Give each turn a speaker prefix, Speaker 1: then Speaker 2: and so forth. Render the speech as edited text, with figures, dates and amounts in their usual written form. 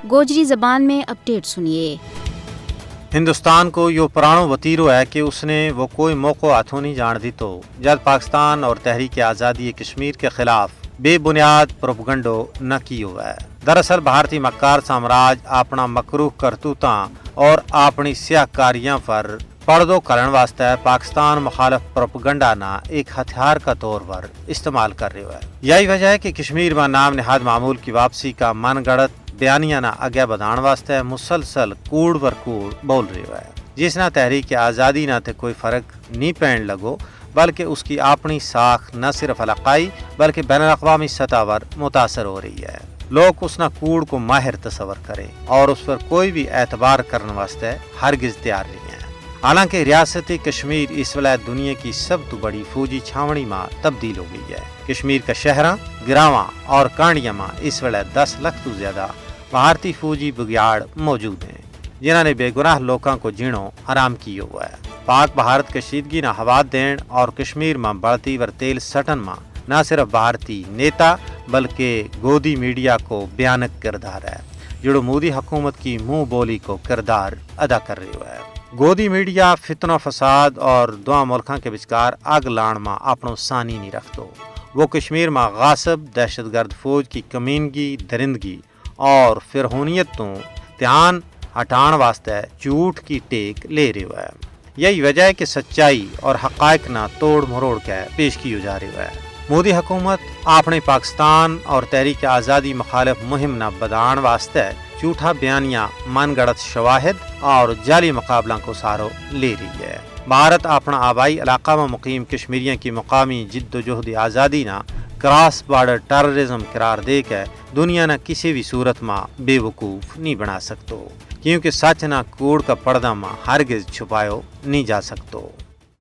Speaker 1: गोजरी जबान में अपडेट सुनिए।
Speaker 2: हिंदुस्तान को यो पुराणो वतीरो है कि उसने वो कोई मौको हाथों नहीं जान दी तो जब पाकिस्तान और तहरीक आज़ादी कश्मीर के खिलाफ बेबुनियाद प्रोपगंडो न की हुआ है। दरअसल भारतीय मक्कार साम्राज्य अपना मकरूह करतूतां और अपनी सियाकारियां पर पर्दो करने वास्ते पाकिस्तान मुखालफ प्रोपगंडा ना एक हथियार का तौर पर इस्तेमाल कर रहे है। यही वजह है कि कश्मीर में नाम निहाद मामूल की वापसी का मनगढ़ंत बयानिया ना आगे बढ़ाने वास्ते मुसलसल कूड़ पर कूड़ बोल रही है, जिसना तहरीक आज़ादी ना थे कोई फर्क नहीं पैन लगो, बल्कि उसकी अपनी साख न सिर्फ इलाकाई बल्कि बैनुल-अक़वामी सतह पर मुतासर हो रही है। लोग उसना कूड़ को माहिर तस्वर करें और उस पर कोई भी एतबार करने वास्ते हरगिज तैयार नहीं है। हालांकि रियासती कश्मीर इस वक्त दुनिया की सब तो बड़ी फौजी छावनी में तब्दील हो गई है। कश्मीर का शहरा, गिरावा और कांडिया में इस वक्त 10 लाख तो ज्यादा भारतीय फौजी बुगियाड़ मौजूद हैं, जिन्होंने बेगुनाह लोगों को जीणो आराम किया हुआ है। पाक भारत कशीदगी न हवा देन और कश्मीर में बढ़ती वरतेल सटन में न सिर्फ भारतीय नेता बल्कि गोदी मीडिया को भयानक किरदार है, जो मोदी हुकूमत की मुंह बोली को किरदार अदा कर रही है। गोदी मीडिया फितना फसाद और दुआ मुल्कों के विचकार आग लाण में अपनो सानी नहीं रखतो। वो कश्मीर में गासब, दहशतगर्द फौज की कमीनगी, दरिंदगी और फिरहूनियत तो ध्यान हटाने वास्ते झूठ की टेक ले रही है। यही वजह है कि सच्चाई और हकायक ना तोड़ मरोड़ के पेश की जा रही है। मोदी हुकूमत अपने पाकिस्तान और तहरीक आज़ादी मुखालिफ मुहिम न बदान वास्ते झूठा बयानिया, मनगढ़ंत शवाहिद और जाली मुकाबला को सहारो ले रही है। भारत अपना आबाई इलाका में मुकीम कश्मीरियों की मुकामी जिद्दोजहद आज़ादी ना क्रॉस बॉर्डर टेररिज्म करार दे के दुनिया न किसी भी सूरत में बेवकूफ़ नहीं बना सकतो, क्योंकि सच ना कूड़ का पर्दा में हरगिज छुपायो नहीं जा सकतो।